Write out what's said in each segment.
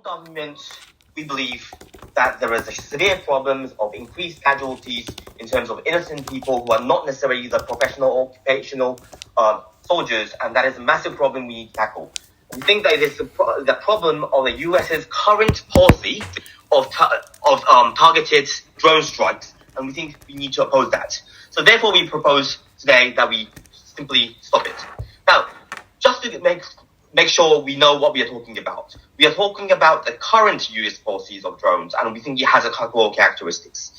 government, we believe that there is a severe problem of increased casualties in terms of innocent people who are not necessarily the professional occupational soldiers, and that is a massive problem we need to tackle. We think that it is the problem of the US's current policy of targeted drone strikes, and we think we need to oppose that. So therefore we propose today that we simply stop it. Now, just to make sure we know what we are talking about. We are talking about the current US policies of drones, and we think it has a couple of characteristics.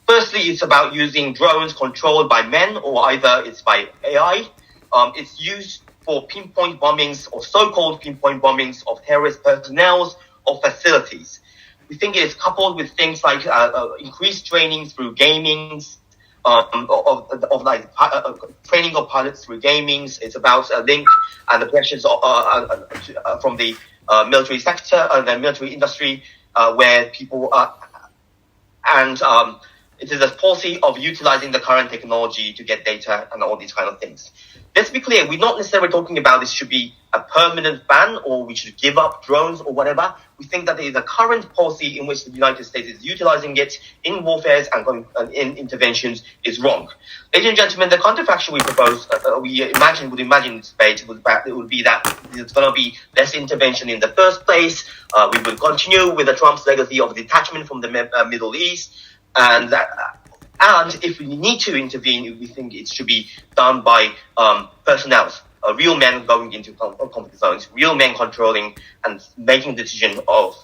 Firstly, it's about using drones controlled by men, or either it's by AI. It's used for pinpoint bombings or so-called pinpoint bombings of terrorist personnel or facilities. We think it is coupled with things like increased training through gaming, training of pilots through gaming. It's about a link and the pressures from the military sector, the military industry, where people it is a policy of utilizing the current technology to get data and all these kind of things. Let's be clear, we're not necessarily talking about this should be a permanent ban or we should give up drones or whatever. We think that there is a current policy in which the United States is utilizing it in warfare and in interventions is wrong. Ladies and gentlemen, the counterfactual we propose, would imagine this debate would be that there's going to be less intervention in the first place. We will continue with the Trump's legacy of detachment from the Middle East. And if we need to intervene, we think it should be done by personnel, real men going into conflict zones, real men controlling and making decisions of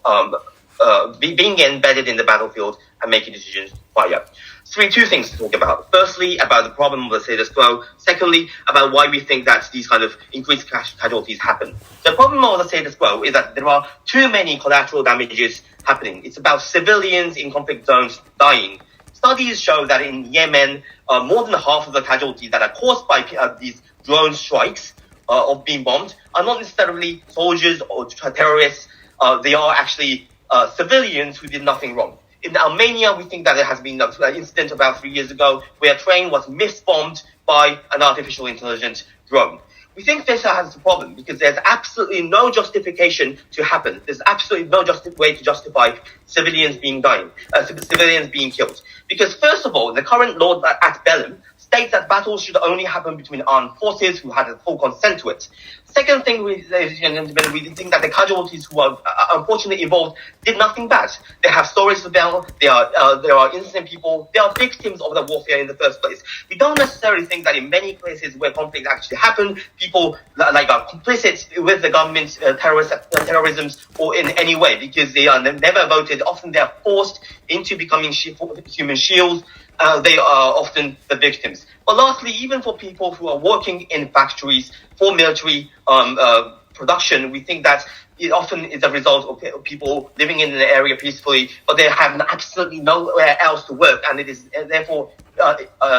being embedded in the battlefield and making decisions fire. Two things to talk about. Firstly, about the problem of the status quo. Secondly, about why we think that these kind of increased casualties happen. The problem of the status quo is that there are too many collateral damages happening. It's about civilians in conflict zones dying. Studies show that in Yemen, more than half of the casualties that are caused by these drone strikes of being bombed are not necessarily soldiers or terrorists. They are actually civilians who did nothing wrong. In Armenia, we think that there has been an incident about 3 years ago where a train was misbombed by an artificial intelligence drone. We think this has a problem because there's absolutely no justification to happen. There's absolutely no way to justify civilians being killed. Because first of all, the current law at Bellum states that battles should only happen between armed forces who had a full consent to it. Second thing, ladies and gentlemen, we think that the casualties who are unfortunately involved did nothing bad. They have stories to tell. They are innocent people. They are victims of the warfare in the first place. We don't necessarily think that in many places where conflict actually happened, people are complicit with the government's terrorism or in any way because they are never voted. Often they are forced into becoming human shields. They are often the victims. But lastly, even for people who are working in factories for military production, we think that it often is a result of people living in an area peacefully, but they have absolutely nowhere else to work, and it is therefore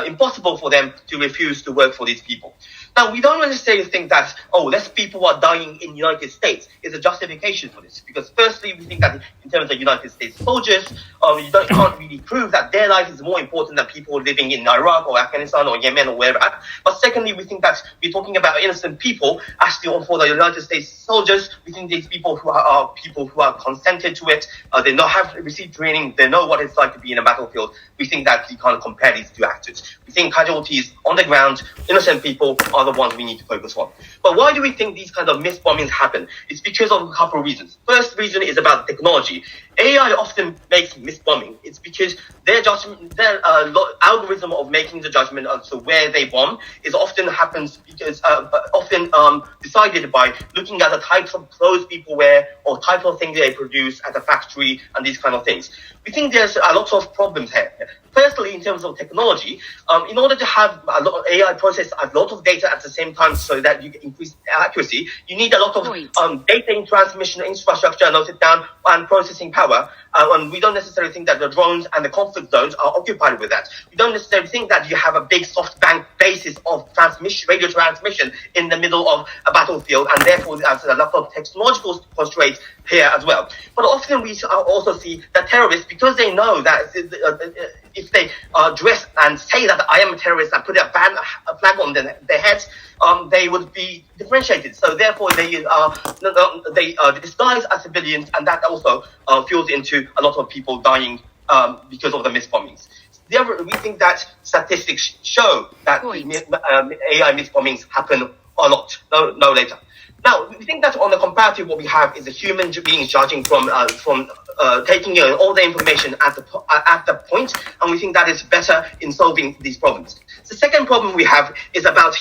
impossible for them to refuse to work for these people. Now, we don't necessarily think that, less people are dying in the United States is a justification for this. Because firstly, we think that in terms of United States soldiers, you can't really prove that their life is more important than people living in Iraq or Afghanistan or Yemen or wherever. But secondly, we think that we're talking about innocent people. Actually, for the United States soldiers, we think these people who are consented to it, they have received training, they know what it's like to be in a battlefield. We think that you can't compare these two actors. We think casualties on the ground, innocent people are the ones we need to focus on. But why do we think these kind of misbombings happen? It's because of a couple of reasons. First reason is about technology. AI often makes misbombing. It's because their algorithm of making the judgment as to where they bomb is often decided by looking at the types of clothes people wear or type of things they produce at a factory and these kind of things. We think there's a lot of problems here. Firstly, in terms of technology, in order to have a lot of AI process a lot of data at the same time so that you can increase accuracy, you need a lot of data in transmission infrastructure, noted down, and processing power. And we don't necessarily think that the drones and the conflict zones are occupied with that. We don't necessarily think that you have a big SoftBank basis of radio transmission in the middle of a battlefield, and therefore there's a lot of technological constraints here as well. But often we also see that terrorists, because they know that if they dress and say that I am a terrorist and put a flag on their heads, they would be differentiated. So therefore, they disguise as civilians, and that also fuels into a lot of people dying because of the misbombings. We think that statistics show that AI misbombings happen a lot, no later. Now, we think that on the comparative, what we have is a human being judging from taking in all the information at the point, and we think that is better in solving these problems. The second problem we have is about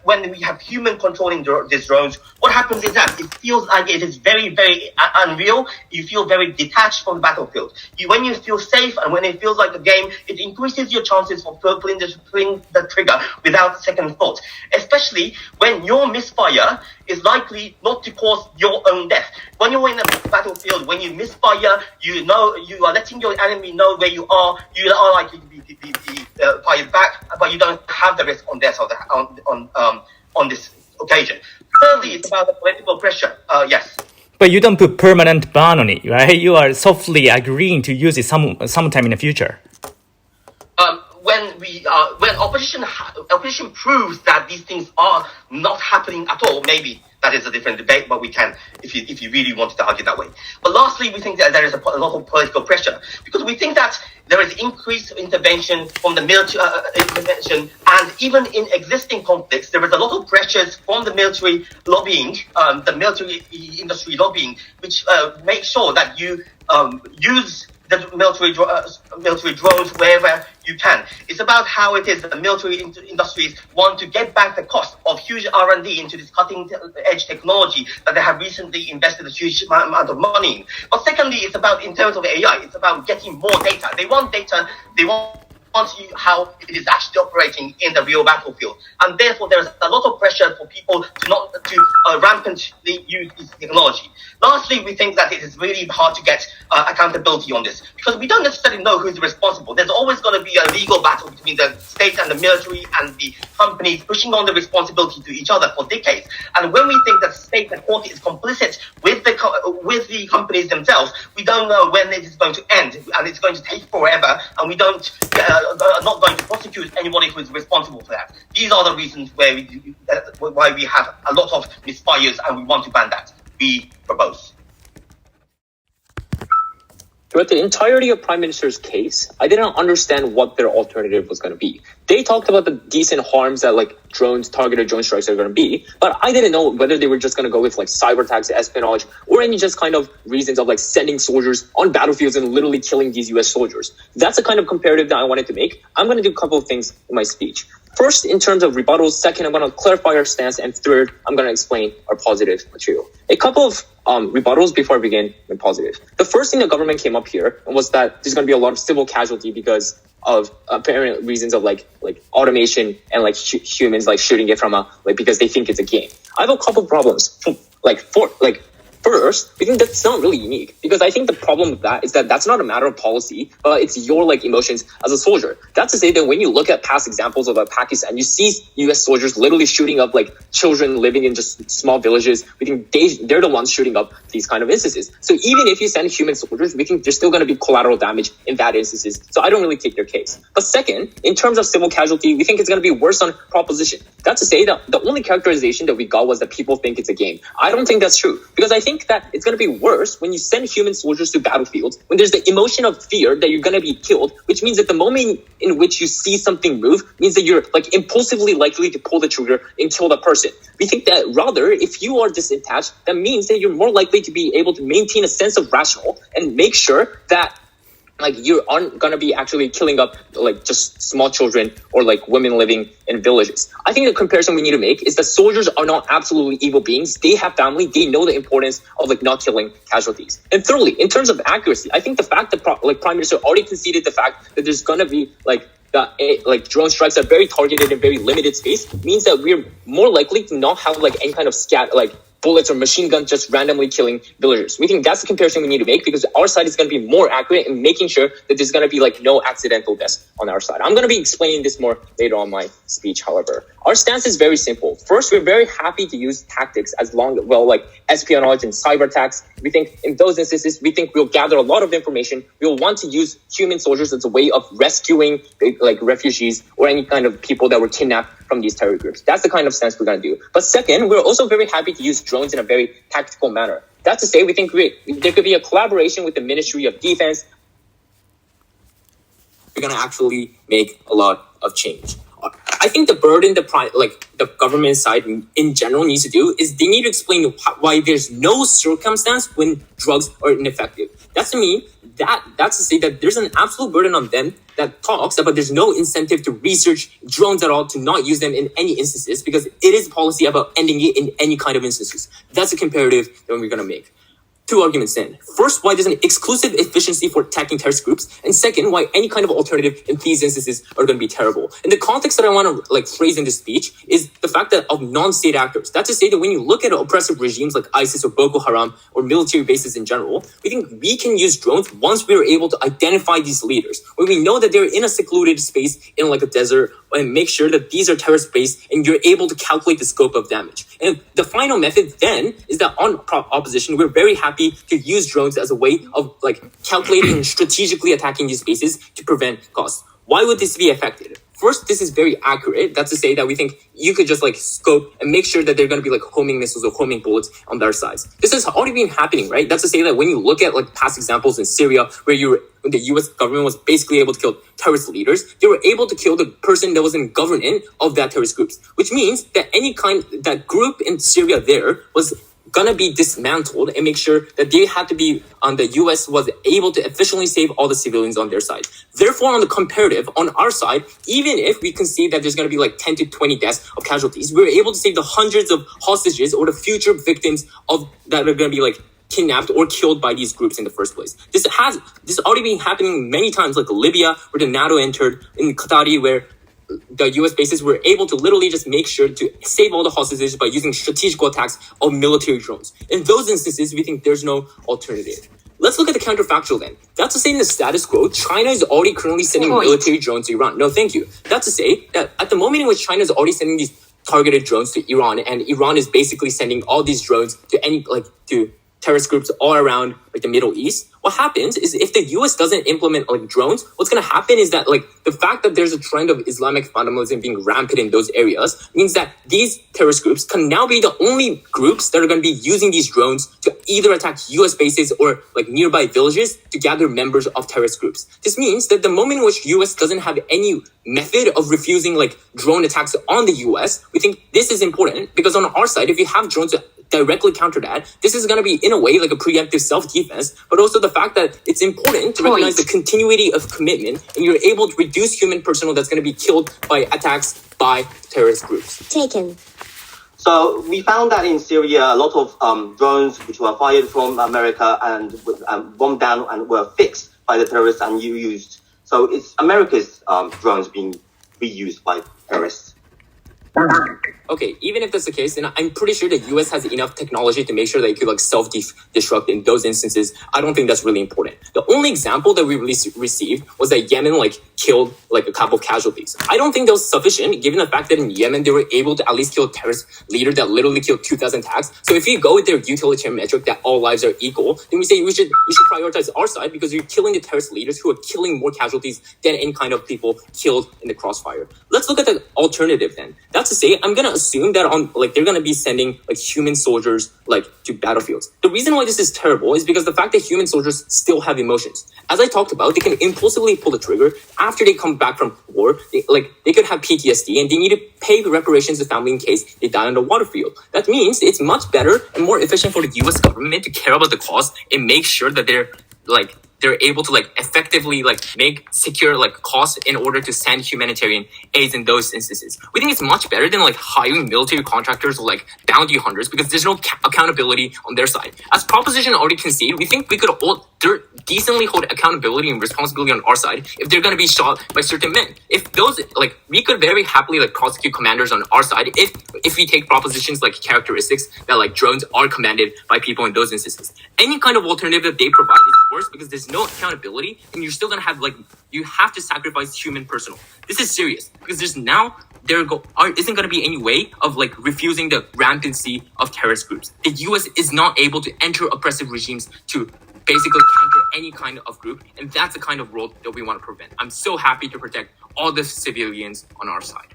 when we have human controlling these drones, what happens is that it feels like it is very, very unreal. You feel very detached from the battlefield. When you feel safe and when it feels like a game, it increases your chances for pulling the trigger without second thought, especially when your misfire is likely not to cause your own death. When you're in a battlefield, when you misfire, you know you are letting your enemy know where you are likely to be fired back, but you don't have the risk on their side on this occasion. Thirdly, it's about the political pressure. Yes. But you don't put permanent ban on it, right? You are softly agreeing to use it sometime in the future. When opposition proves that these things are not happening at all, maybe that is a different debate, but we can, if you really wanted to argue that way. But lastly, we think that there is a lot of political pressure, because we think that there is increased intervention from the military intervention, and even in existing conflicts, there is a lot of pressures from the military lobbying, the military industry lobbying, which make sure that you use the military drones wherever you can. It's about how it is that the military industries want to get back the cost of huge R&D into this cutting-edge technology that they have recently invested a huge amount of money in. But secondly, it's about, in terms of AI, it's about getting more data. They want data, they want to see how it is actually operating in the real battlefield. And therefore, there's a lot of pressure for people to rampantly use this technology. Lastly, we think that it is really hard to get accountability on this, because we don't necessarily know who's responsible. There's always going to be a legal battle between the state and the military and the companies pushing on the responsibility to each other for decades. And when we think that the state and court is complicit with the companies themselves, we don't know when it is going to end, and it's going to take forever, and we are not going to prosecute anybody who is responsible for that. These are the reasons why we have a lot of misfires, and we want to ban that. We propose. Throughout the entirety of Prime Minister's case, I didn't understand what their alternative was going to be. They talked about the decent harms that targeted drone strikes are going to be, but I didn't know whether they were just going to go with cyber attacks, espionage, or any just kind of reasons of sending soldiers on battlefields and literally killing these US soldiers. That's the kind of comparative that I wanted to make. I'm going to do a couple of things in my speech. First, in terms of rebuttals. Second, I'm going to clarify our stance. And third, I'm going to explain our positive material. A couple of rebuttals before I begin with positive. The first thing the government came up here was that there's going to be a lot of civil casualty because of apparent reasons of automation and humans shooting it from because they think it's a game. I have a couple problems. First, we think that's not really unique, because I think the problem with that is that that's not a matter of policy, but it's your emotions as a soldier. That's to say that when you look at past examples of Pakistan, you see US soldiers literally shooting up children living in just small villages. We think they're the ones shooting up these kind of instances. So even if you send human soldiers, we think there's still going to be collateral damage in that instances. So I don't really take their case. But second, in terms of civil casualty, we think it's going to be worse on proposition. That's to say that the only characterization that we got was that people think it's a game. I don't think that's true, because I think that it's going to be worse when you send human soldiers to battlefields, when there's the emotion of fear that you're going to be killed, which means that the moment in which you see something move means that you're impulsively likely to pull the trigger and kill the person. We think that rather, if you are disattached, that means that you're more likely to be able to maintain a sense of rational and make sure that you aren't going to be actually killing up just small children or women living in villages. I think the comparison we need to make is that soldiers are not absolutely evil beings. They have family. They know the importance of not killing casualties. And thirdly, in terms of accuracy, I think the fact that Prime Minister already conceded the fact that there's going to be drone strikes are very targeted in very limited space means that we're more likely to not have any kind of bullets or machine guns just randomly killing villagers. We think that's the comparison we need to make because our side is going to be more accurate in making sure that there's going to be like no accidental deaths on our side. I'm going to be explaining this more later on my speech, however. Our stance is very simple. First, we're very happy to use tactics like espionage and cyber attacks. We think in those instances, we think we'll gather a lot of information. We'll want to use human soldiers as a way of rescuing like refugees or any kind of people that were kidnapped from these terror groups. That's the kind of stance we're going to do. But second, we're also very happy to use drones in a very tactical manner. That's to say, we think there could be a collaboration with the Ministry of Defense. We're going to actually make a lot of change. I think the burden the government side in general needs to do is they need to explain why there's no circumstance when drugs are ineffective. That's to me, that's to say that there's an absolute burden on them that talks about there's no incentive to research drones at all, to not use them in any instances, because it is policy about ending it in any kind of instances. That's a comparative that we're going to make. Two arguments then. First, why there's an exclusive efficiency for attacking terrorist groups, and second, why any kind of alternative in these instances are going to be terrible. And the context that I want to phrase in this speech is the fact that of non-state actors. That's to say that when you look at oppressive regimes like ISIS or Boko Haram or military bases in general, we think we can use drones once we are able to identify these leaders, when we know that they're in a secluded space in like a desert, and make sure that these are terrorist based, and you're able to calculate the scope of damage. And the final method then is that on opposition, we're very happy to use drones as a way of calculating and strategically attacking these bases to prevent costs. Why would this be effective? First, this is very accurate. That's to say that we think you could just scope and make sure that they're going to be homing missiles or homing bullets on their sides. This has already been happening, right? That's to say that when you look at past examples in Syria, where the U.S. government was basically able to kill terrorist leaders, they were able to kill the person that was in governance of that terrorist groups, which means that that group in Syria there was gonna be dismantled, and make sure that they had to be the US was able to efficiently save all the civilians on their side. Therefore, on the comparative, on our side, even if we can see that there's gonna be 10 to 20 deaths of casualties, we're able to save the hundreds of hostages or the future victims that are gonna be kidnapped or killed by these groups in the first place. This already been happening many times, like Libya, where the NATO entered, in Qatar, where the US bases were able to literally just make sure to save all the hostages by using strategical attacks of military drones. In those instances, we think there's no alternative. Let's look at the counterfactual then. That's to say in the status quo, China is already currently sending military drones to Iran. No, thank you. That's to say that at the moment in which China is already sending these targeted drones to Iran, and Iran is basically sending all these drones to to terrorist groups all around the Middle East, what happens is if the US doesn't implement drones, what's going to happen is that the fact that there's a trend of Islamic fundamentalism being rampant in those areas means that these terrorist groups can now be the only groups that are going to be using these drones to either attack US bases or nearby villages to gather members of terrorist groups. This means that the moment in which US doesn't have any method of refusing drone attacks on the US, we think this is important because on our side, if you have drones to directly counter that, this is going to be in a way a preemptive self-defense, but also the fact that it's important to recognize the continuity of commitment, and you're able to reduce human personnel that's going to be killed by attacks by terrorist groups. Taken. So we found that in Syria, a lot of drones which were fired from America and bombed down and were fixed by the terrorists and used. So it's America's drones being reused by terrorists. Okay, even if that's the case, then I'm pretty sure the US has enough technology to make sure that it could self-destruct in those instances. I don't think that's really important. The only example that we received was that Yemen killed a couple of casualties. I don't think that was sufficient, given the fact that in Yemen they were able to at least kill a terrorist leader that literally killed 2,000 attacks. So if you go with their utilitarian metric that all lives are equal, then we say we should prioritize our side because you're killing the terrorist leaders who are killing more casualties than any kind of people killed in the crossfire. Let's look at the alternative then. That's to say, I'm gonna assume that they're gonna be sending human soldiers to battlefields. The reason why this is terrible is because the fact that human soldiers still have emotions. As I talked about, they can impulsively pull the trigger after they come back from war. They could have PTSD and they need to pay reparations to family in case they die on the battlefield. That means it's much better and more efficient for the US government to care about the cause and make sure that they're they're able to like effectively like make secure like costs in order to send humanitarian aids in those instances. We think it's much better than like hiring military contractors or like bounty hunters because there's no accountability on their side. As proposition already conceded, we think we could all decently hold accountability and responsibility on our side if they're going to be shot by certain men. If those like we could very happily like prosecute commanders on our side if we take propositions like characteristics that like drones are commanded by people in those instances. Any kind of alternative that they provide is worse because there's no accountability and you're still going to have like you have to sacrifice human personnel. This is serious because isn't going to be any way of like refusing the rampancy of terrorist groups. The US is not able to enter oppressive regimes to basically counter any kind of group, and that's the kind of world that we want to prevent. I'm so happy to protect all the civilians on our side.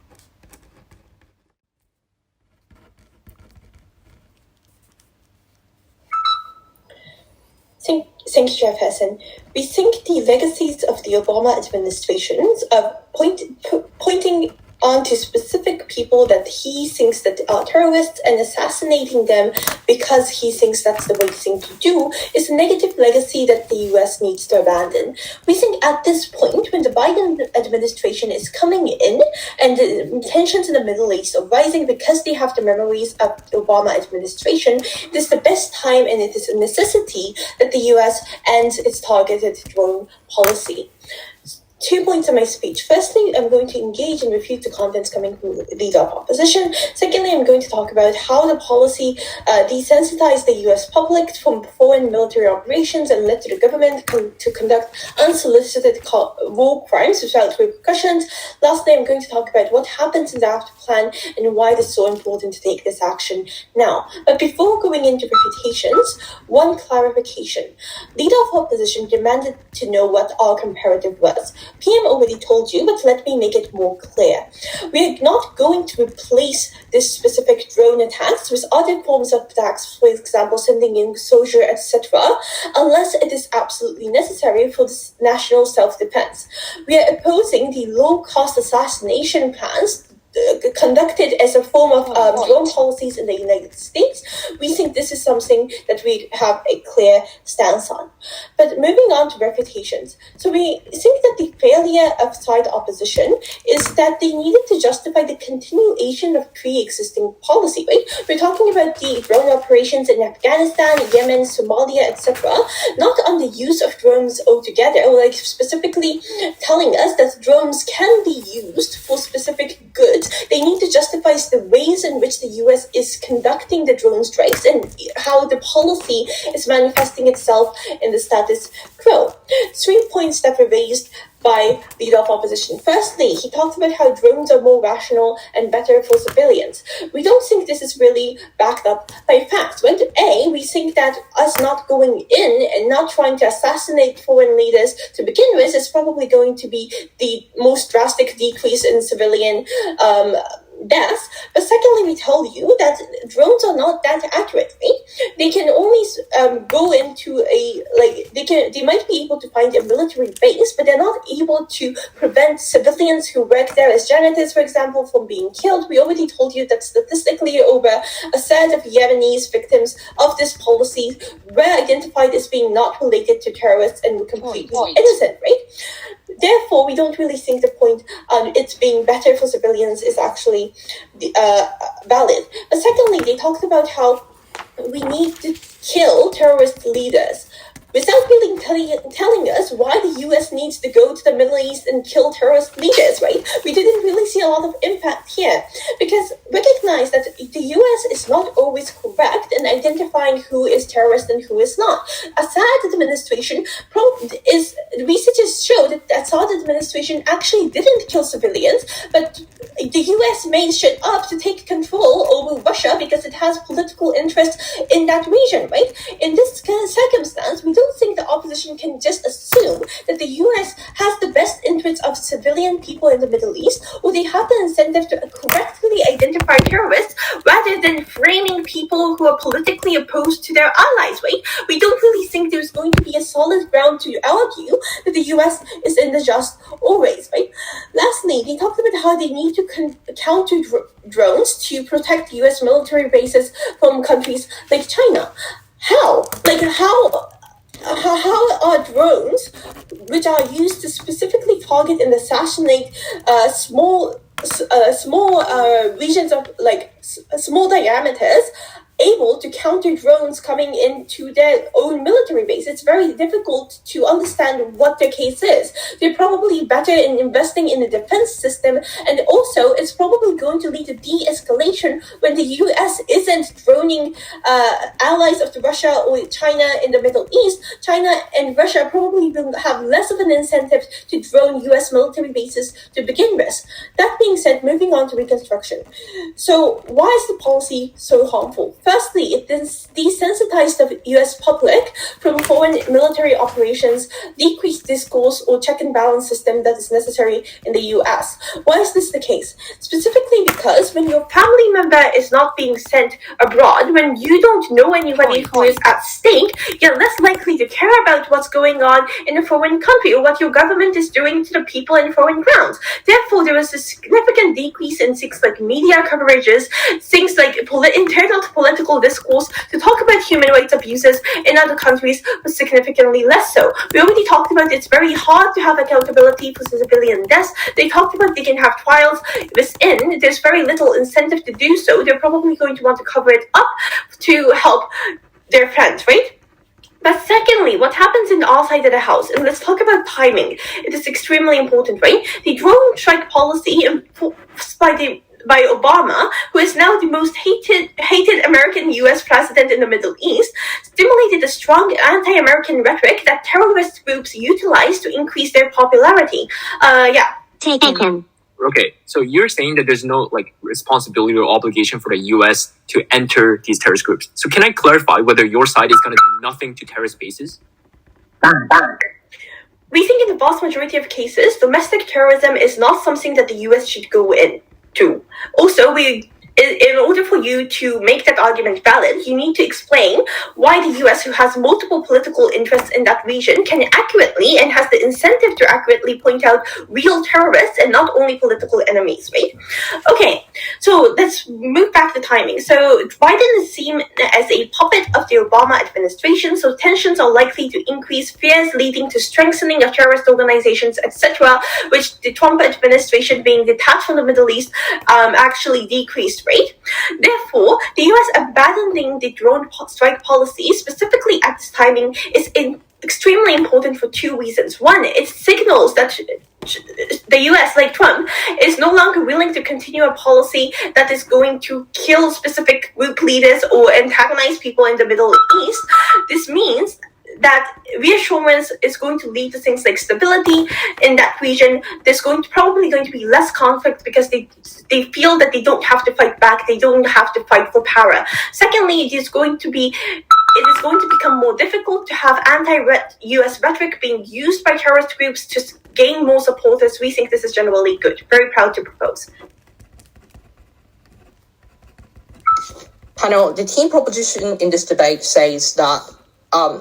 Thank you, Jefferson. We think the legacies of the Obama administrations of pointing on to specific people that he thinks that are terrorists and assassinating them because he thinks that's the right thing to do is a negative legacy that the US needs to abandon. We think at this point, when the Biden administration is coming in and the tensions in the Middle East are rising because they have the memories of the Obama administration, it is the best time and it is a necessity that the US ends its targeted drone policy. 2 points of my speech. Firstly, I'm going to engage and refute the contents coming from the leader of opposition. Secondly, I'm going to talk about how the policy desensitized the US public from foreign military operations and led to the government to conduct unsolicited war crimes without repercussions. Lastly, I'm going to talk about what happens in the after plan and why it is so important to take this action now. But before going into refutations, one clarification. Leader of opposition demanded to know what our comparative was. PM already told you, but let me make it more clear. We are not going to replace this specific drone attacks with other forms of attacks, for example, sending in soldier, etc., unless it is absolutely necessary for national self-defense. We are opposing the low-cost assassination plans conducted as a form of drone policies in the United States. We think this is something that we have a clear stance on. But moving on to refutations. So we think that the failure of side opposition is that they needed to justify the continuation of pre-existing policy, right? We're talking about the drone operations in Afghanistan, Yemen, Somalia, etc., not on the use of drones altogether, like specifically telling us that drones can be used for specific goods. They need to justify the ways in which the US is conducting the drone strikes and how the policy is manifesting itself in the status quo. 3 points that were raised by leader of opposition. Firstly, he talked about how drones are more rational and better for civilians. We don't think this is really backed up by facts. When we think that us not going in and not trying to assassinate foreign leaders to begin with is probably going to be the most drastic decrease in civilian deaths. But secondly, we tell you that drones are not that accurate, right? They can always go into they might be able to find a military base, but they're not able to prevent civilians who work there as janitors, for example, from being killed. We already told you that statistically over a third of Yemenis victims of this policy were identified as being not related to terrorists and were completely innocent, right? Therefore, we don't really think the point on it being better for civilians is actually valid. But secondly, they talked about how we need to kill terrorist leaders without really telling us why the US needs to go to the Middle East and kill terrorist leaders, right? We didn't really see a lot of impact here because recognize that the US is not always correct in identifying who is terrorist and who is not. Assad administration researchers show that the Assad administration actually didn't kill civilians, but the US made shit up to take control over Russia because it has political interest in that region, right? In this kind of circumstance, we don't think the opposition can just assume that the US has the best interests of civilian people in the Middle East, or they have the incentive to correctly identify terrorists rather than framing people who are politically opposed to their allies, right? We don't really think there's going to be a solid ground to argue that the US is in the just always, right? Lastly, they talked about how they need to counter drones to protect US military bases from countries like China. How? how are drones, which are used to specifically target and assassinate small regions of small diameters, able to counter drones coming into their own military base? It's very difficult to understand what their case is. They're probably better in investing in a defense system, and also it's probably going to lead to de-escalation when the US isn't droning allies of Russia or China in the Middle East. China and Russia probably will have less of an incentive to drone US military bases to begin with. That being said, moving on to reconstruction. So why is the policy so harmful? Firstly, it desensitized the US public from foreign military operations, decreased discourse or check and balance system that is necessary in the US. Why is this the case? Specifically because when your family member is not being sent abroad, when you don't know anybody who is at stake, you're less likely to care about what's going on in a foreign country or what your government is doing to the people in foreign grounds. Therefore, there was a significant decrease in things like media coverages, things like internal to political discourse to talk about human rights abuses in other countries was significantly less so. We already talked about it's very hard to have accountability for civilian deaths. They talked about they can have trials within. There's very little incentive to do so. They're probably going to want to cover it up to help their friends, right? But secondly, what happens in our side of the house? And let's talk about timing. It is extremely important, right? The drone strike policy enforced by Obama, who is now the most hated American US president in the Middle East, stimulated a strong anti-American rhetoric that terrorist groups utilize to increase their popularity. Taken. Okay, so you're saying that there's no responsibility or obligation for the US to enter these terrorist groups. So can I clarify whether your side is going to do nothing to terrorist bases? We think in the vast majority of cases, domestic terrorism is not something that the US should go in. Also, in order for you to make that argument valid, you need to explain why the US, who has multiple political interests in that region, can accurately and has the incentive to accurately point out real terrorists and not only political enemies, right? Okay, so let's move back to timing. So Biden is seen as a puppet of the Obama administration, so tensions are likely to increase, fears leading to strengthening of terrorist organizations, etc., which the Trump administration, being detached from the Middle East, actually decreased. Right? Therefore, the US abandoning the drone strike policy, specifically at this timing, is extremely important for two reasons. One, it signals that the US, like Trump, is no longer willing to continue a policy that is going to kill specific group leaders or antagonize people in the Middle East. This means that reassurance is going to lead to things like stability in that region. There's probably going to be less conflict because they feel that they don't have to fight back. They don't have to fight for power. Secondly, it is going to become more difficult to have anti-US rhetoric being used by terrorist groups to gain more supporters. We think this is generally good. Very proud to propose. Panel, the team proposition in this debate says that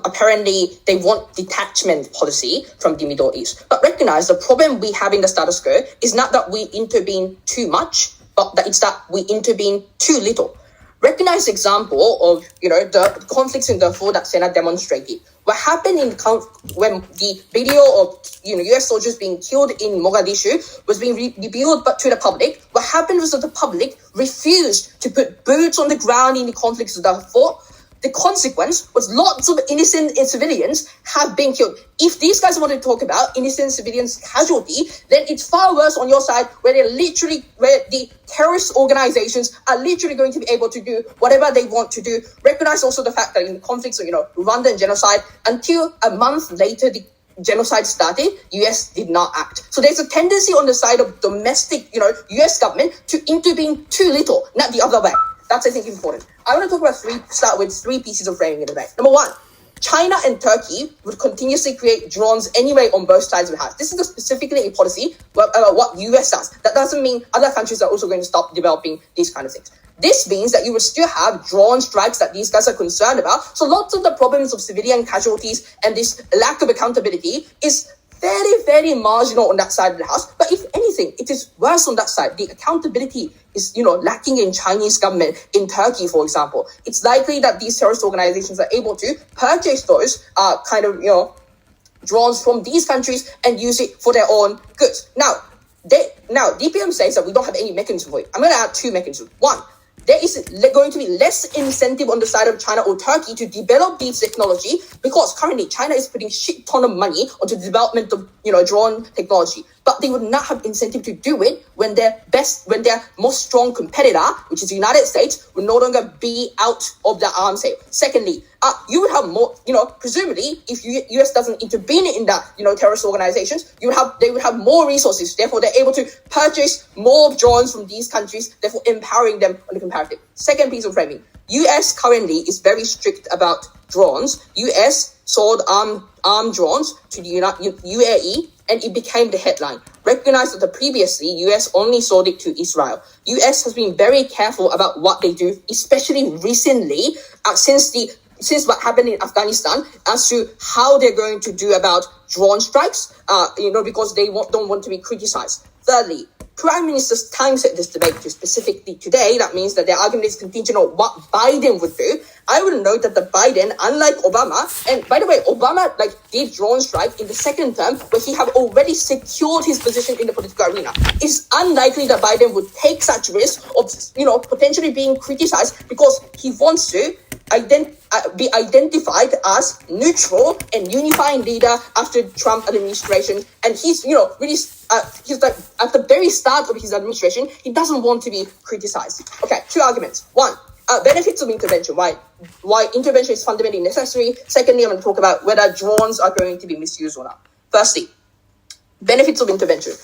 apparently they want detachment policy from the Middle East. But recognize the problem we have in the status quo is not that we intervene too much, but that it's that we intervene too little. Recognize the example of, the conflicts in Darfur that Sena demonstrated. What happened when the video of, US soldiers being killed in Mogadishu was being revealed but to the public. What happened was that the public refused to put boots on the ground in the conflicts of Darfur. The consequence was lots of innocent civilians have been killed. If these guys want to talk about innocent civilians casualty, then it's far worse on your side where the terrorist organizations are literally going to be able to do whatever they want to do. Recognize also the fact that in conflicts of, Rwandan genocide, until a month later, the genocide started, US did not act. So there's a tendency on the side of domestic, US government to intervene too little, not the other way. That's, I think, important. I want to start with three pieces of framing in the debate. Number one, China and Turkey would continuously create drones anyway on both sides of the house. This is specifically a policy about what US does. That doesn't mean other countries are also going to stop developing these kind of things. This means that you will still have drone strikes that these guys are concerned about. So lots of the problems of civilian casualties and this lack of accountability is very marginal on that side of the house. But if anything, it is worse on that side. The accountability is, lacking in Chinese government in Turkey, for example. It's likely that these terrorist organizations are able to purchase those drones from these countries and use it for their own goods. Now, DPM says that we don't have any mechanism for it. I'm going to add two mechanisms. One, there is going to be less incentive on the side of China or Turkey to develop these technology because currently China is putting shit ton of money onto the development of, drone technology. But they would not have incentive to do it when their most strong competitor, which is the United States, will no longer be out of the arms race. Secondly, you would have more, presumably, if US doesn't intervene in the, terrorist organizations, they would have more resources. Therefore, they're able to purchase more drones from these countries, therefore empowering them on the comparative. Second piece of framing. US currently is very strict about drones. US sold armed drones to the UAE, and it became the headline. Recognize that previously, US only sold it to Israel. US has been very careful about what they do, especially recently, since what happened in Afghanistan, as to how they're going to do about drone strikes, because they don't want to be criticized. Thirdly, Prime Minister's time set this debate to specifically today. That means that their argument is contingent on what Biden would do. I would note that the Biden, unlike Obama, and by the way, Obama did drone strike in the second term where he had already secured his position in the political arena. It's unlikely that Biden would take such risk of, potentially being criticized because he wants to be identified as neutral and unifying leader after Trump administration, and he's really he's at the very start of his administration, he doesn't want to be criticized. Okay, two arguments. One, benefits of intervention. Why intervention is fundamentally necessary. Secondly, I'm going to talk about whether drones are going to be misused or not. Firstly, benefits of intervention.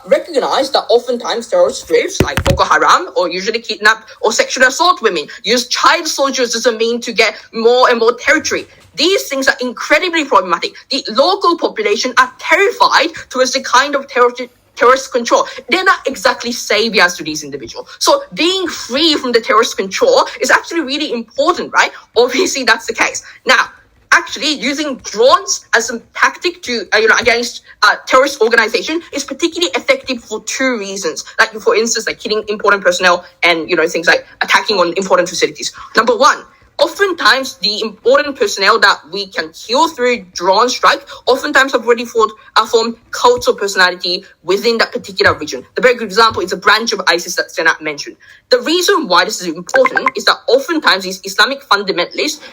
Recognize that oftentimes terrorist groups like Boko Haram or usually kidnap or sexually assault women use child soldiers as a means to get more and more territory. These things are incredibly problematic. The local population are terrified towards the kind of terrorist control. They're not exactly saviors to these individuals. So being free from the terrorist control is actually really important, right? Obviously, that's the case. Now, actually using drones as a tactic to, against terrorist organization is particularly effective for two reasons. Like, for instance, like killing important personnel and, things like attacking on important facilities. Number one, oftentimes the important personnel that we can kill through drone strike oftentimes have already formed cults of personality within that particular region. The very good example is a branch of ISIS that Sena mentioned. The reason why this is important is that oftentimes these Islamic fundamentalists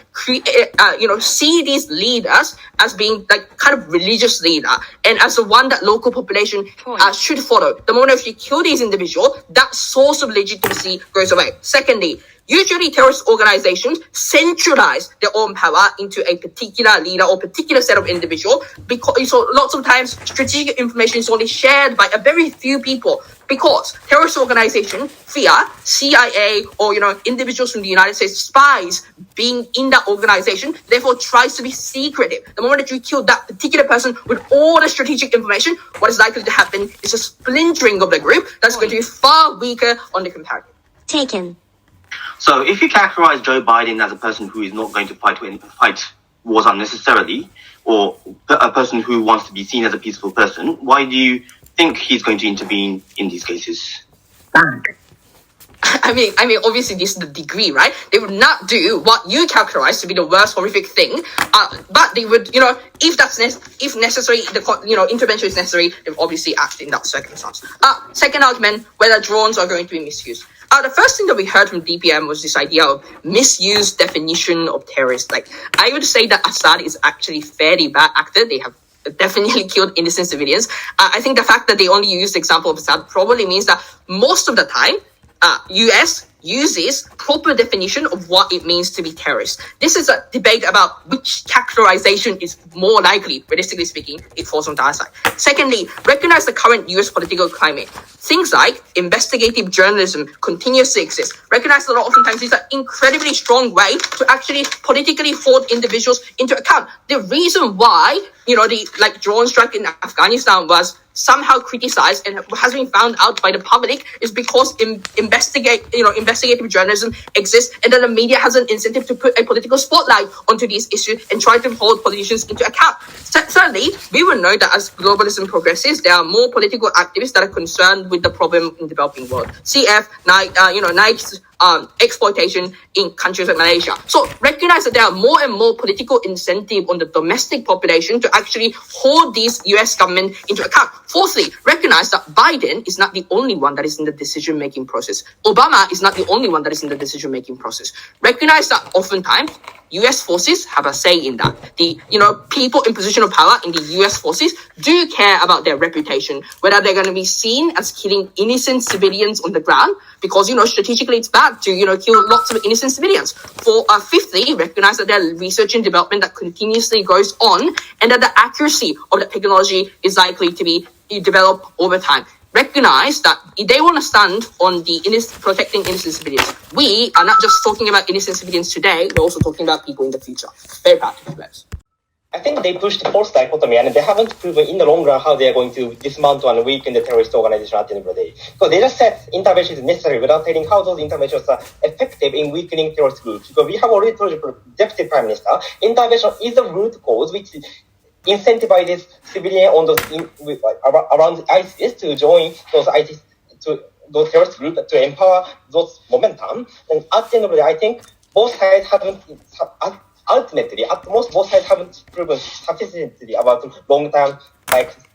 see these leaders as being kind of religious leader and as the one that local population should follow. The moment you kill these individuals, that source of legitimacy goes away. Secondly, usually terrorist organizations centralize their own power into a particular leader or particular set of individuals because lots of times strategic information is only shared by a very few people because terrorist organizations fear CIA or individuals from the United States spies being in that organization, therefore tries to be secretive. The moment that you kill that particular person with all the strategic information, what is likely to happen is a splintering of the group that's going to be far weaker on the comparative. Taken. So if you characterize Joe Biden as a person who is not going to fight wars unnecessarily, or a person who wants to be seen as a peaceful person, why do you think he's going to intervene in these cases? I mean, obviously this is the degree, right? They would not do what you characterize to be the worst horrific thing, but they would, if necessary, intervention is necessary, they would obviously act in that circumstance. Second argument, whether drones are going to be misused. The first thing that we heard from DPM was this idea of misuse definition of terrorists. I would say that Assad is actually fairly bad actor. They have definitely killed innocent civilians. I think the fact that they only used the example of Assad probably means that most of the time, US uses proper definition of what it means to be terrorist. This is a debate about which characterization is more likely, realistically speaking, it falls on the other side. Secondly, recognize the current US political climate. Things like investigative journalism continuously exist. Recognize that oftentimes it's an incredibly strong way to actually politically hold individuals into account. The reason why, the drone strike in Afghanistan was somehow criticized and has been found out by the public is because investigative journalism exists, and then the media has an incentive to put a political spotlight onto these issues and try to hold politicians into account. Thirdly, we will know that as globalism progresses, there are more political activists that are concerned with the problem in the developing world. CF, Nike's exploitation in countries like Malaysia. So recognize that there are more and more political incentive on the domestic population to actually hold these US government into account. Fourthly, recognize that Biden is not the only one that is in the decision-making process. Obama is not the only one that is in the decision-making process. Recognize that oftentimes US forces have a say in that. The people in position of power in the US forces do care about their reputation, whether they're going to be seen as killing innocent civilians on the ground, because strategically it's bad to kill lots of innocent civilians. Fifthly, recognize that there are research and development that continuously goes on, and that the accuracy of the technology is likely to be developed over time. Recognize that they want to stand on the protecting innocent civilians. We are not just talking about innocent civilians today, we're also talking about people in the future. Very practical, guys. I think they pushed false dichotomy, and they haven't proven in the long run how they are going to dismantle and weaken the terrorist organization at the end of the day. Because they just said intervention is necessary without telling how those interventions are effective in weakening terrorist groups. Because we have already told you, Deputy Prime Minister, intervention is the root cause which incentivizes civilians on around ISIS to join those terrorist groups to empower those momentum. And at the end of the day, I think both sides haven't. Ultimately, at most, both sides haven't proven sufficiently about long-term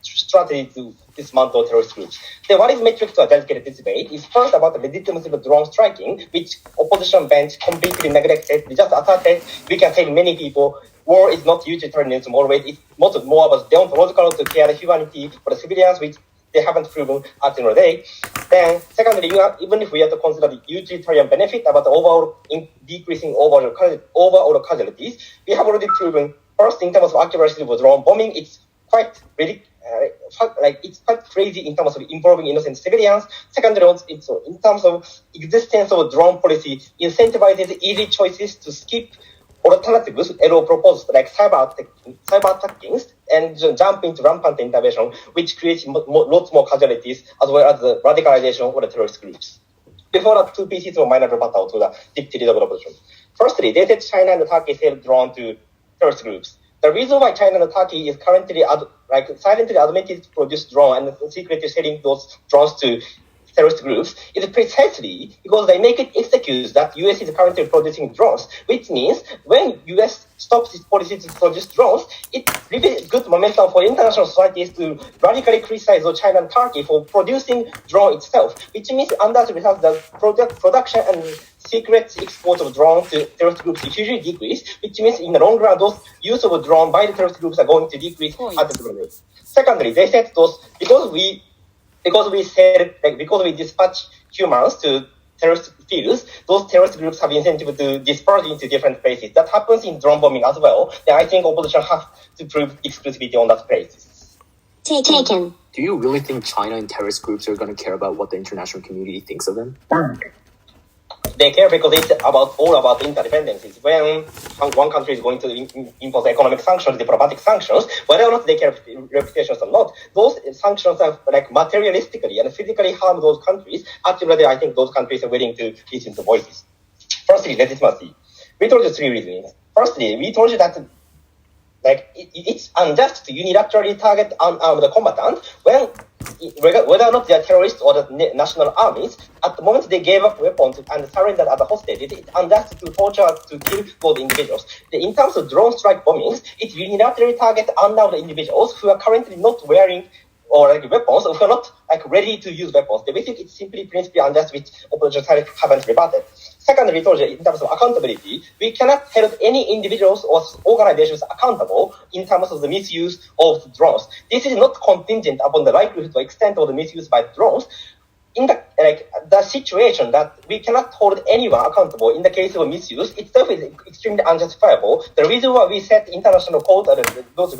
strategy to dismantle terrorist groups. Then what is metric to a dedicated debate is first about the legitimacy of drone striking, which opposition bench completely neglected. They just asserted, we can tell many people, war is not utilitarianism always, it's more about deontological to care humanity for the civilians, which they haven't proven at the end of the day. Then, secondly, even if we have to consider the utilitarian benefit about the overall decreasing overall casualties, we have already proven, first, in terms of accuracy of drone bombing, it's quite really, it's quite crazy in terms of involving innocent civilians. Secondly, also, in terms of existence of drone policy, incentivizes easy choices to skip alternatives, error proposed like cyber attacking, and jump into rampant intervention, which creates lots more casualties as well as the radicalization of the terrorist groups. Before that, two pieces of minor rebuttal to the Deputy Leader of Opposition. Firstly, they said China and Turkey sell drones to terrorist groups. The reason why China and Turkey is currently silently admitted to produce drones and secretly selling those drones to terrorist groups is precisely because they make it excuse that US is currently producing drones, which means when US stops its policy to produce drones, it really good momentum for international societies to radically criticize China and Turkey for producing drone itself, which means under the result the production and secret export of drones to terrorist groups hugely decrease, which means in the long run those use of drone by the terrorist groups are going to decrease at the moment. Secondly, they said because we dispatch humans to terrorist fields, those terrorist groups have incentive to disperse into different places. That happens in drone bombing as well. Then I think opposition has to prove exclusivity on that place. Taken. Do you really think China and terrorist groups are going to care about what the international community thinks of them? They care because it's all about interdependencies. When one country is going to impose economic sanctions, diplomatic sanctions, whether or not they care reputations or not, those sanctions are materialistically and physically harm those countries. Actually, I think those countries are willing to listen to voices. Firstly, legitimacy. We told you three reasons. Firstly, we told you that it's unjust to unilaterally target unarmed combatants whether or not they are terrorists or the national armies. At the moment they gave up weapons and surrendered as a hostage, it's unjust to torture, to kill those individuals. In terms of drone strike bombings, it unilaterally target unarmed individuals who are currently not wearing weapons, or who are not ready to use weapons. They think it's simply principally unjust, which opposition haven't rebutted. Secondly, we told you in terms of accountability, we cannot hold any individuals or organizations accountable in terms of the misuse of drones. This is not contingent upon the likelihood or extent of the misuse by drones. In the situation that we cannot hold anyone accountable in the case of misuse itself is extremely unjustifiable. The reason why we set international court those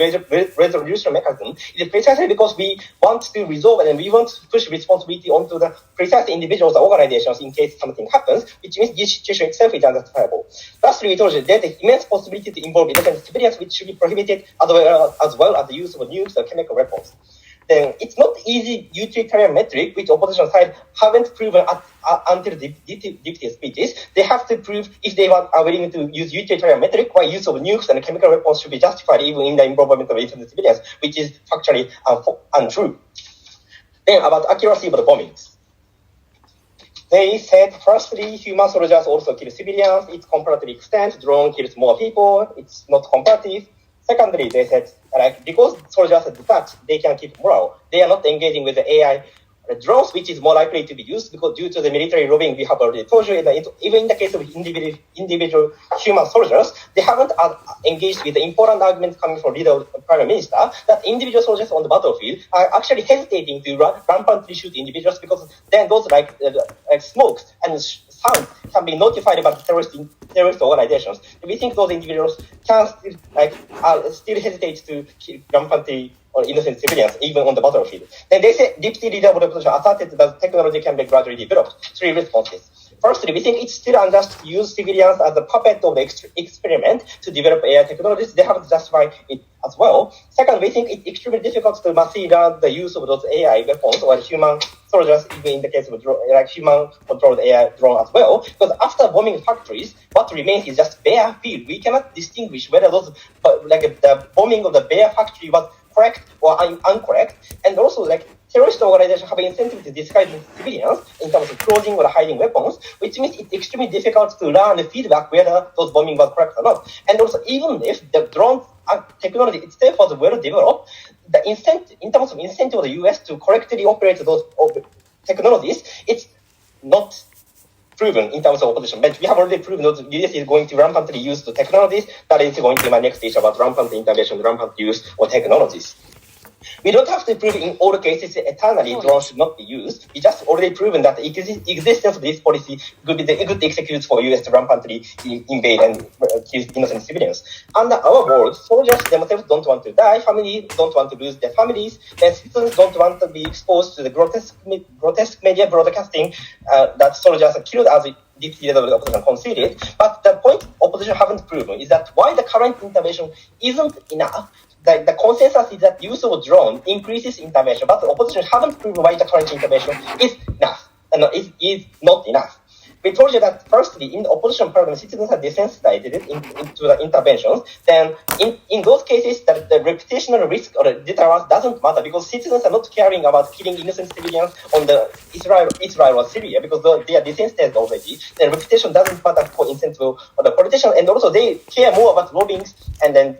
resolution mechanisms is precisely because we want to resolve and we want to push responsibility onto the precise individuals or organizations in case something happens, which means this situation itself is unjustifiable. Lastly, we told you there's an immense possibility to involve innocent civilians, which should be prohibited as well as the use of nukes or chemical weapons. then it's not easy utilitarian metric which opposition side haven't proven until the debate speeches. They have to prove if they are willing to use utilitarian metric why use of nukes and chemical weapons should be justified even in the involvement of innocent civilians, which is factually untrue. Then about accuracy of the bombings. They said, firstly, human soldiers also kill civilians. It's comparative extent. Drone kills more people. It's not comparative. Secondly, they said, because soldiers are detached, they can keep morale. They are not engaging with the AI drones, which is more likely to be used because due to the military lobbying we have already told you, even in the case of individual human soldiers, they haven't engaged with the important arguments coming from leader of the prime minister that individual soldiers on the battlefield are actually hesitating to rampantly shoot individuals because then those like smokes and sound can be notified by the terrorist organizations. We think those individuals can still hesitate to kill rampantly or innocent civilians, even on the battlefield. Then they say deputy leader of the opposition asserted that technology can be gradually developed. Three responses. Firstly, we think it's still unjust to use civilians as a puppet of the experiment to develop AI technologies. They haven't justified it as well. Second, we think it's extremely difficult to massively learn the use of those AI weapons or human soldiers, even in the case of human-controlled AI drone as well. Because after bombing factories, what remains is just bare field. We cannot distinguish whether those, the bombing of the bare factory was correct or incorrect. And also, terrorist organizations have an incentive to disguise civilians in terms of clothing or hiding weapons, which means it's extremely difficult to learn the feedback whether those bombing was correct or not. And also, even if the drone technology itself was well developed, the incentive, in terms of incentive of the US to correctly operate those technologies, it's not proven in terms of opposition. But we have already proven that the US is going to rampantly use the technologies. That is going to be my next issue about rampant intervention, rampant use of technologies. We don't have to prove in all cases eternally drones should not be used. We just already proven that the existence of this policy could be the good excuse for US to rampantly invade and kill innocent civilians. Under our world, soldiers themselves don't want to die, families don't want to lose their families, and citizens don't want to be exposed to the grotesque media broadcasting that soldiers are killed as the leader of the opposition conceded. But the point opposition haven't proven is that why the current intervention isn't enough. The consensus is that use of drone increases intervention, but the opposition haven't proven why the current intervention is enough, is not enough. We told you that firstly, in the opposition paradigm, citizens are desensitized into the interventions. Then in those cases, the reputational risk or the deterrence doesn't matter because citizens are not caring about killing innocent civilians on the Israel or Syria because they are desensitized already. Then reputation doesn't matter for incentive or the politician, and also they care more about lobbying and then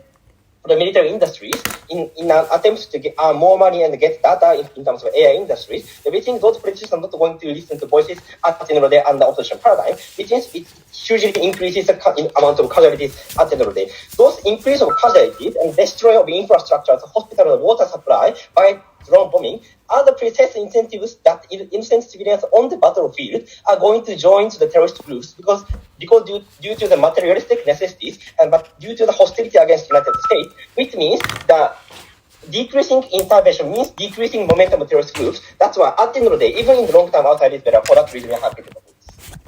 the military industries in an attempt to get more money and get data in terms of AI industries. We think those politicians are not going to listen to voices at the end of the day under opposition paradigm, which means it hugely increases the amount of casualties at the end of the day. Those increase of casualties and destroy of infrastructure, hospital and water supply by drone bombing are the precise incentives that innocent civilians on the battlefield are going to join to the terrorist groups because due to the materialistic necessities but due to the hostility against the United States, which means that decreasing intervention means decreasing momentum of terrorist groups. That's why at the end of the day, even in the long term outside is better. For that reason, we are happy to do this.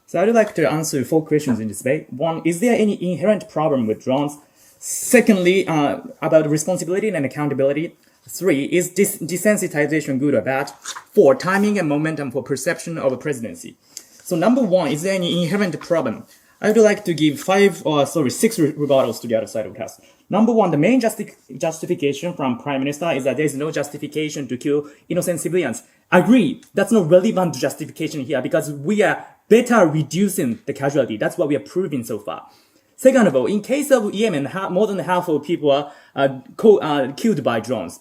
So I'd like to answer 4 questions in this debate. 1, is there any inherent problem with drones? Secondly, about responsibility and accountability. 3, is desensitization good or bad? 4, timing and momentum for perception of a presidency. So number 1, is there any inherent problem? I would like to give 6 rebuttals to the other side of the house. Number 1, the main justification from Prime Minister is that there is no justification to kill innocent civilians. Agree, that's no relevant justification here because we are better reducing the casualty. That's what we are proving so far. Second of all, in case of Yemen, more than half of people are killed by drones.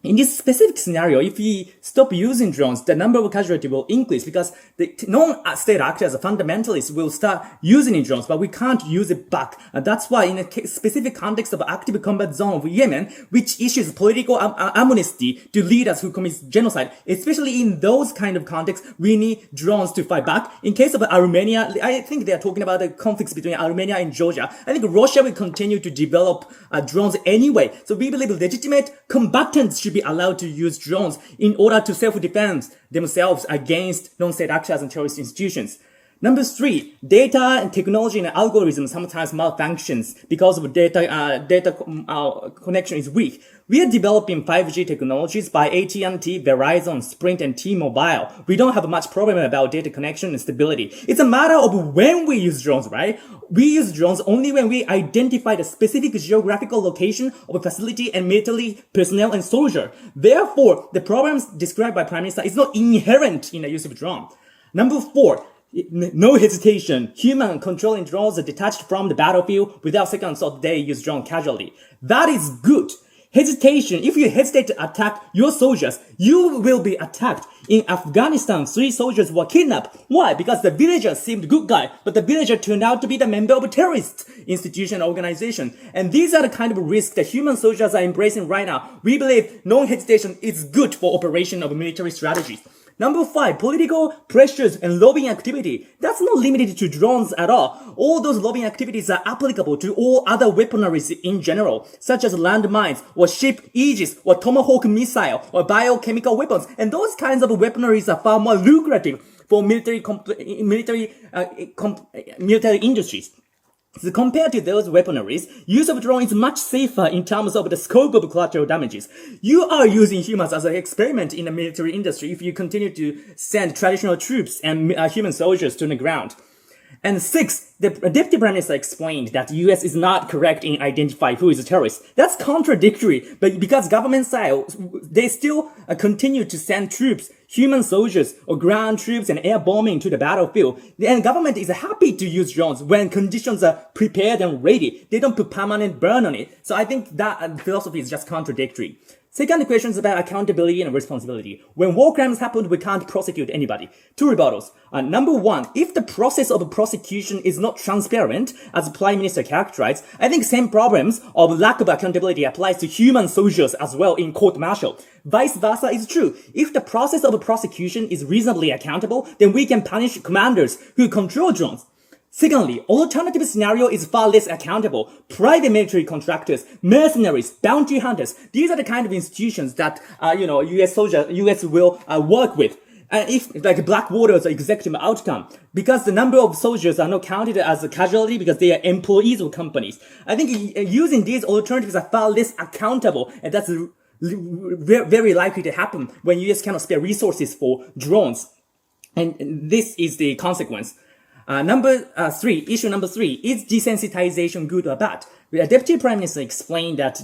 In this specific scenario, if we stop using drones, the number of casualties will increase because the non-state actors, fundamentalists, will start using drones, but we can't use it back. And that's why in a specific context of active combat zone of Yemen, which issues political amnesty to leaders who commit genocide, especially in those kind of contexts, we need drones to fight back. In case of Armenia, I think they are talking about the conflicts between Armenia and Georgia. I think Russia will continue to develop drones anyway. So we believe legitimate combatants should be allowed to use drones in order to self-defend themselves against non-state actors and terrorist institutions. Number 3, data and technology and algorithm sometimes malfunctions because of data connection is weak. We are developing 5G technologies by AT&T, Verizon, Sprint, and T-Mobile. We don't have much problem about data connection and stability. It's a matter of when we use drones, right? We use drones only when we identify the specific geographical location of a facility and military personnel and soldier. Therefore, the problems described by Prime Minister is not inherent in the use of drone. Number 4, no hesitation. Human controlling drones are detached from the battlefield without second thought. They use drone casually. That is good. Hesitation. If you hesitate to attack your soldiers, you will be attacked. In Afghanistan, 3 soldiers were kidnapped. Why? Because the villager seemed good guy, but the villager turned out to be the member of a terrorist institution or organization. And these are the kind of risks that human soldiers are embracing right now. We believe no hesitation is good for operation of military strategies. Number 5, political pressures and lobbying activity. That's not limited to drones at all. All those lobbying activities are applicable to all other weaponries in general, such as landmines, or ship Aegis, or Tomahawk missile, or biochemical weapons. And those kinds of weaponries are far more lucrative for military industries. So compared to those weaponries, use of drone is much safer in terms of the scope of collateral damages. You are using humans as an experiment in the military industry if you continue to send traditional troops and human soldiers to the ground. And 6, the Deputy Prime Minister explained that the US is not correct in identifying who is a terrorist. That's contradictory, but because government side, they still continue to send troops, human soldiers, or ground troops and air bombing to the battlefield. And government is happy to use drones when conditions are prepared and ready. They don't put permanent burn on it. So I think that philosophy is just contradictory. Second question is about accountability and responsibility. When war crimes happen, we can't prosecute anybody. 2 rebuttals. Number 1, if the process of prosecution is not transparent, as Prime Minister characterized, I think same problems of lack of accountability applies to human soldiers as well in court-martial. Vice versa is true. If the process of prosecution is reasonably accountable, then we can punish commanders who control drones. Secondly, alternative scenario is far less accountable. Private military contractors, mercenaries, bounty hunters, these are the kind of institutions that, US will work with. If, like, Blackwater is an executive outcome, because the number of soldiers are not counted as a casualty because they are employees of companies. I think using these alternatives are far less accountable, and that's very likely to happen when US cannot spare resources for drones. And this is the consequence. Issue number 3, is desensitization good or bad? The Deputy Prime Minister explained that,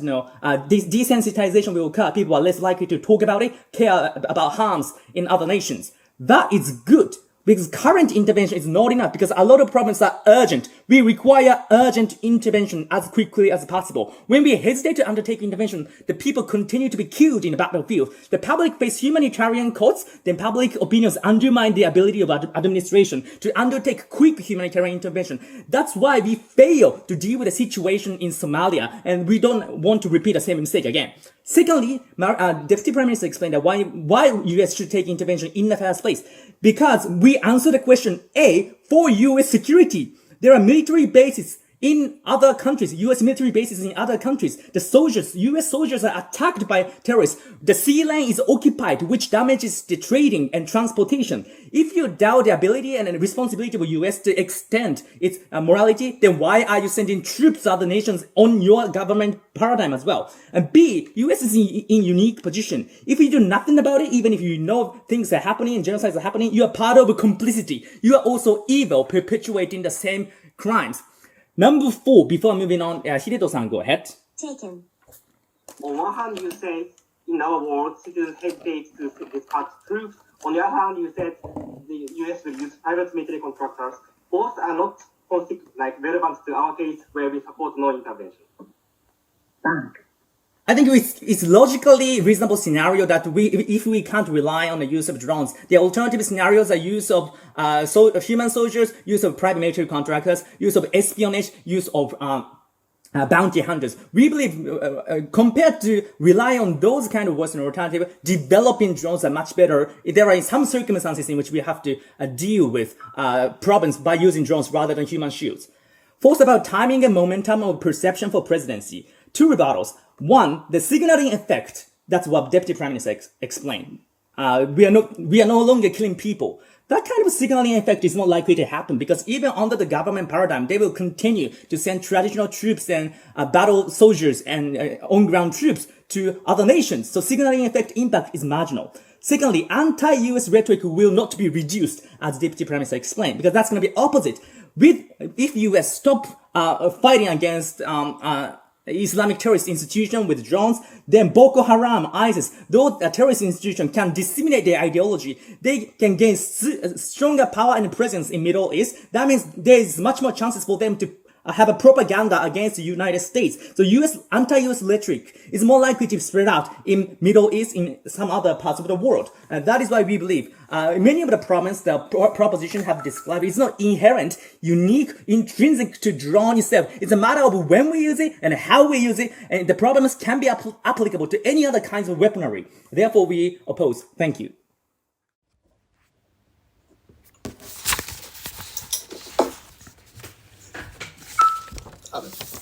this desensitization will occur. People are less likely to talk about it, care about harms in other nations. That is good. Because current intervention is not enough, because a lot of problems are urgent. We require urgent intervention as quickly as possible. When we hesitate to undertake intervention, the people continue to be killed in the battlefield. The public face humanitarian costs, then public opinions undermine the ability of administration to undertake quick humanitarian intervention. That's why we fail to deal with the situation in Somalia, and we don't want to repeat the same mistake again. Secondly, Deputy Prime Minister explained that why US should take intervention in the first place. Because we answer the question A, for US security. There are military bases in other countries, US military bases in other countries. The soldiers, US soldiers are attacked by terrorists. The sea lane is occupied, which damages the trading and transportation. If you doubt the ability and the responsibility of US to extend its morality, then why are you sending troops to other nations on your government paradigm as well? And B, US is in unique position. If you do nothing about it, even if you know things are happening and genocides are happening, you are part of a complicity. You are also evil, perpetuating the same crimes. Number 4, before moving on, Hideto-san, go ahead. Taken. On one hand, you say, in our world, citizens hesitate to dispatch troops. On the other hand, you said the US will use private military contractors. Both are not relevant to our case where we support no intervention. I think it's logically reasonable scenario that if we can't rely on the use of drones, the alternative scenarios are use of human soldiers, use of private military contractors, use of espionage, use of bounty hunters. We believe, compared to rely on those kind of Western alternatives, developing drones are much better. There are some circumstances in which we have to deal with problems by using drones rather than human shields. Fourth, about timing and momentum of perception for presidency. 2 rebuttals. 1, the signaling effect. That's what Deputy Prime Minister explained. We are no longer killing people. that kind of signaling effect is not likely to happen because even under the government paradigm, they will continue to send traditional troops and battle soldiers and on-ground troops to other nations. So signaling effect impact is marginal. Secondly, anti-US rhetoric will not be reduced, as Deputy Prime Minister explained, because that's going to be opposite. If US stop fighting against Islamic terrorist institution with drones, then Boko Haram, ISIS, those terrorist institutions can disseminate their ideology. They can gain stronger power and presence in Middle East. That means there is much more chances for them to have a propaganda against the United States. So anti-US rhetoric is more likely to spread out in Middle East, in some other parts of the world. And that is why we believe many of the problems the proposition have described is not inherent, unique, intrinsic to drone itself. It's a matter of when we use it and how we use it, and the problems can be applicable to any other kinds of weaponry. Therefore, we oppose. Thank you.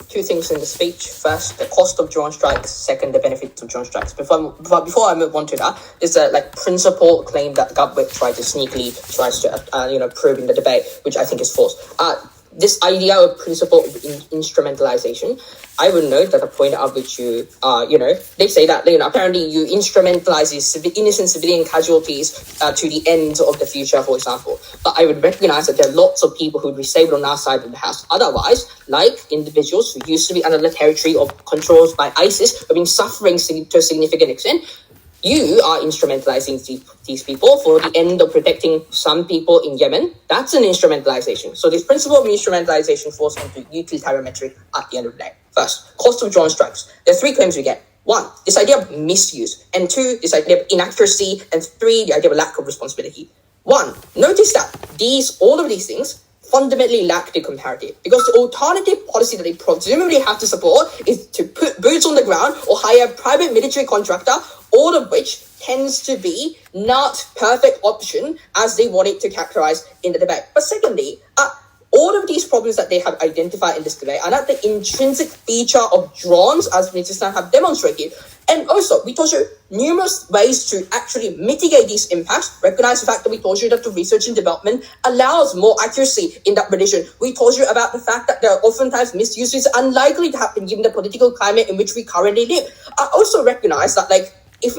Two things in the speech. First, the cost of drone strikes. Second, the benefits of drone strikes. Before I move on to that, there's a principle claim that government tries to prove in the debate, which I think is false. This idea of principle of instrumentalization, I would note that the point at which you, they say that, apparently you instrumentalize these innocent civilian casualties to the end of the future, for example. But I would recognize that there are lots of people who would be saved on our side of the house. Otherwise, like individuals who used to be under the territory of controls by ISIS, have been suffering to a significant extent. You are instrumentalizing these people for the end of protecting some people in Yemen. That's an instrumentalization. So this principle of instrumentalization falls onto utilitarian metric at the end of the day. First, cost of drone strikes. There are three claims we get. One, this idea of misuse. And two, this idea of inaccuracy. And three, the idea of lack of responsibility. One, notice that all of these things fundamentally lack the comparative, because the alternative policy that they presumably have to support is to put boots on the ground or hire a private military contractor, all of which tends to be not perfect option as they want it to characterize in the debate. But secondly, all of these problems that they have identified in this debate are not the intrinsic feature of drones, as Mitsushi have demonstrated. And also, we told you numerous ways to actually mitigate these impacts. Recognize the fact that we told you that the research and development allows more accuracy in that relation. We told you about the fact that there are oftentimes misuses unlikely to happen given the political climate in which we currently live. I also recognize that, if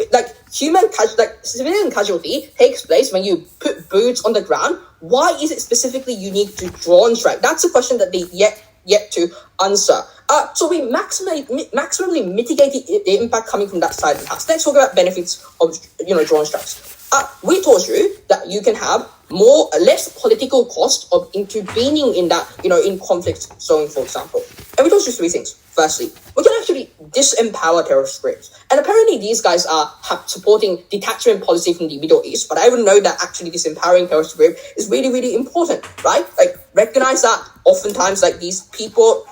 civilian casualty takes place when you put boots on the ground, why is it specifically unique to drone strike? That's a question that they yet to answer. So we maximally mitigated the impact coming from that side of the house. Let's talk about benefits of drone strikes. We told you that you can have less political cost of intervening in that, in conflict zone, for example. And we told you three things. Firstly, we can actually disempower terrorist groups. And apparently these guys are supporting detachment policy from the Middle East. But I would know that actually disempowering terrorist group is really, really important, right? Recognize that oftentimes these people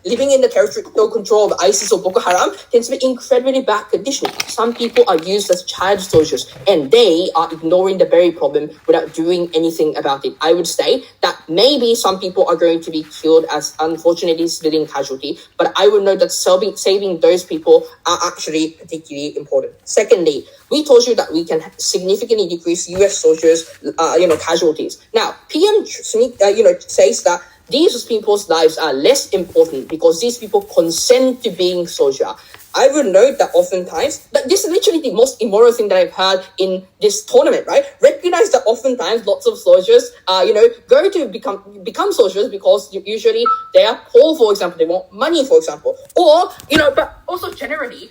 living in the territorial control of ISIS or Boko Haram tends to be incredibly bad condition. Some people are used as child soldiers and they are ignoring the very problem without doing anything about it. I would say that maybe some people are going to be killed as unfortunately civilian casualty, but I would know that saving those people are actually particularly important. Secondly, we told you that we can significantly decrease US soldiers, casualties. Now, PM, says that these people's lives are less important because these people consent to being soldier. I would note that oftentimes, that this is literally the most immoral thing that I've heard in this tournament, right? Recognize that oftentimes lots of soldiers, go to become soldiers because usually they are poor, for example, they want money, for example. Or, but also generally,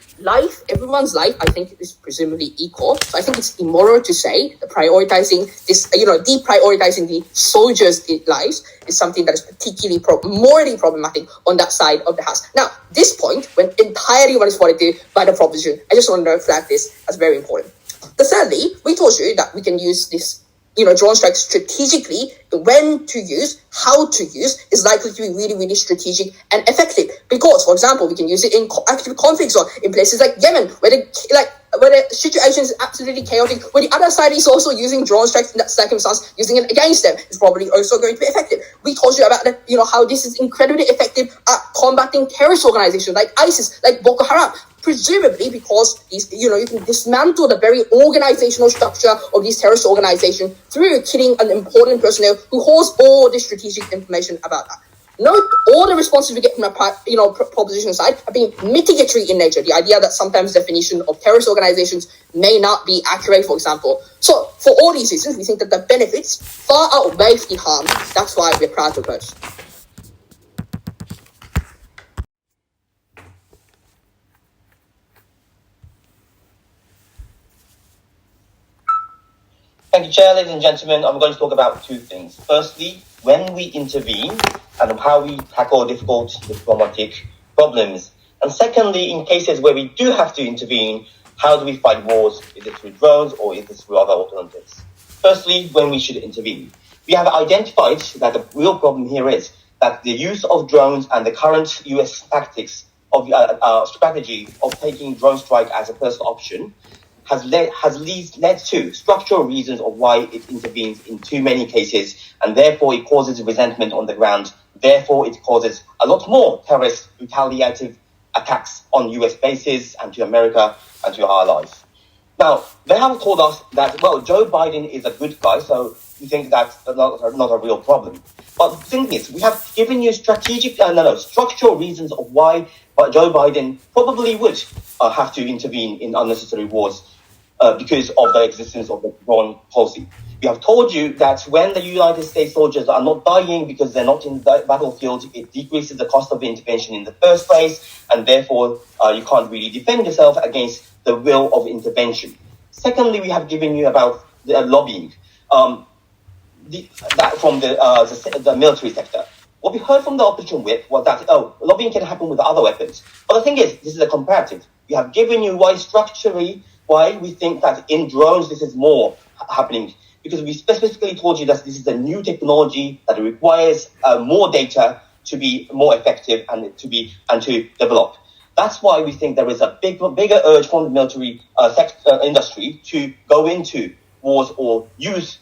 everyone's life, I think, is presumably equal. So I think it's immoral to say that prioritizing this, deprioritizing the soldiers' lives is something that is particularly morally problematic on that side of the house. Now, this point, when entirely what is supported by the proposition, I just want to flag this as very important. Thirdly, we told you that we can use this, drone strikes strategically. When to use, how to use is likely to be really, really strategic and effective. Because, for example, we can use it in active conflicts or in places like Yemen, where the situation is absolutely chaotic, where the other side is also using drone strikes in that circumstance, using it against them is probably also going to be effective. We told you about how this is incredibly effective at combating terrorist organizations like ISIS, like Boko Haram. presumably because these, you can dismantle the very organizational structure of these terrorist organizations through killing an important personnel who holds all the strategic information about that. Note, all the responses we get from the proposition side are being mitigatory in nature. The idea that sometimes definition of terrorist organizations may not be accurate, for example. So, for all these reasons, we think that the benefits far outweigh the harm. That's why we're proud to oppose. Thank you, Chair. Ladies and gentlemen, I'm going to talk about two things. Firstly, when we intervene and how we tackle difficult diplomatic problems. And secondly, in cases where we do have to intervene, how do we fight wars? Is it through drones or is it through other alternatives? Firstly, when we should intervene. We have identified that the real problem here is that the use of drones and the current US tactics of strategy of taking drone strike as a first option has led to structural reasons of why it intervenes in too many cases, and therefore it causes resentment on the ground. Therefore, it causes a lot more terrorist retaliative attacks on US bases and to America and to our allies. Now, they have told us that, well, Joe Biden is a good guy, so we think that's not a real problem. But the thing is, we have given you structural reasons of why Joe Biden probably would have to intervene in unnecessary wars because of the existence of the drone policy. We have told you that when the United States soldiers are not dying because they're not in the battlefield, it decreases the cost of the intervention in the first place, and therefore you can't really defend yourself against the will of intervention. Secondly, we have given you about the lobbying from the military sector. What we heard from the opposition whip was that, lobbying can happen with other weapons. But the thing is, this is a comparative. We have given you why we think that in drones this is more happening. Because we specifically told you that this is a new technology that requires more data to be more effective and to develop. That's why we think there is a bigger urge from the military industry to go into wars or use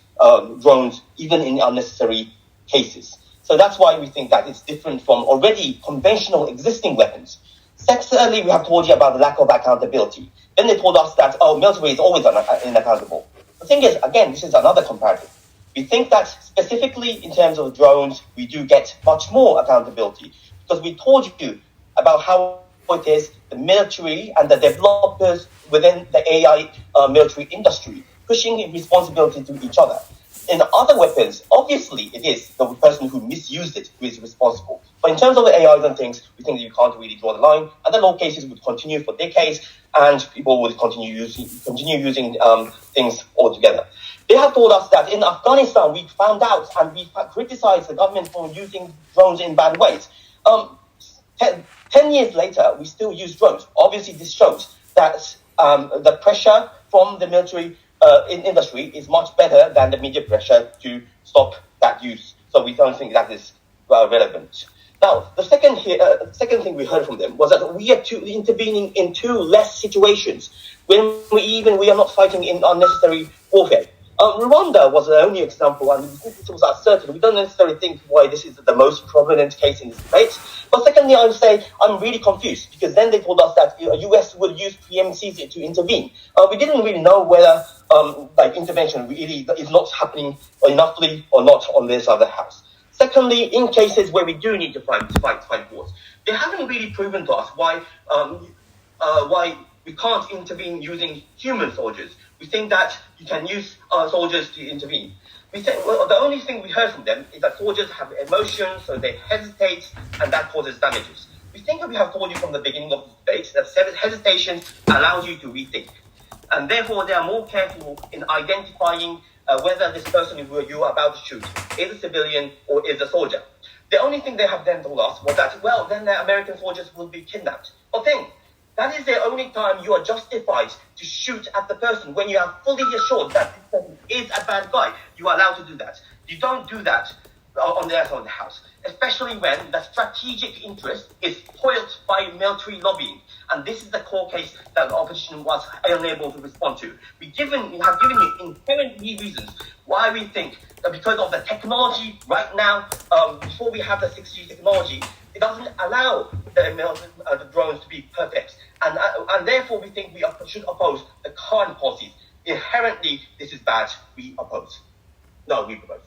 drones even in unnecessary cases. So that's why we think that it's different from already conventional existing weapons. Secondly, we have told you about the lack of accountability. Then they told us that, military is always inaccountable. The thing is, again, this is another comparative. We think that specifically in terms of drones, we do get much more accountability because we told you about how it is the military and the developers within the AI military industry pushing responsibility to each other. In other weapons, obviously it is the person who misused it who is responsible. But in terms of the AIs and things, we think that you can't really draw the line, and the law cases would continue for decades, and people would continue using things altogether. They have told us that in Afghanistan, we found out and we criticized the government for using drones in bad ways. 10 years later, we still use drones. Obviously, this shows that the pressure from the military industry is much better than the media pressure to stop that use. So we don't think that is relevant. Now, the second thing we heard from them was that we are intervening in two less situations when we are not fighting in unnecessary warfare. Rwanda was the only example, and it was uncertain. We don't necessarily think why this is the most prominent case in this debate. But secondly, I would say I'm really confused because then they told us that the US will use PMCs to intervene. We didn't really know whether intervention really is not happening enoughly or not on this other house. Secondly, in cases where we do need to fight wars, they haven't really proven to us why we can't intervene using human soldiers. We think that you can use soldiers to intervene. The only thing we heard from them is that soldiers have emotions, so they hesitate, and that causes damages. We think that we have told you from the beginning of the debate that hesitation allows you to rethink. And therefore, they are more careful in identifying whether this person who you are about to shoot is a civilian or is a soldier. The only thing they have then told us was that, well, then the American soldiers will be kidnapped. But then, that is the only time you are justified to shoot at the person when you are fully assured that this person is a bad guy. You are allowed to do that. You don't do that on the other side of the house, especially when the strategic interest is foiled by military lobbying. And this is the core case that the opposition was unable to respond to. We have given you inherently reasons why we think that because of the technology right now, before we have the 6G technology, it doesn't allow the drones to be perfect, and therefore we think we should oppose the current policies. Inherently, this is bad. We oppose. No, we propose.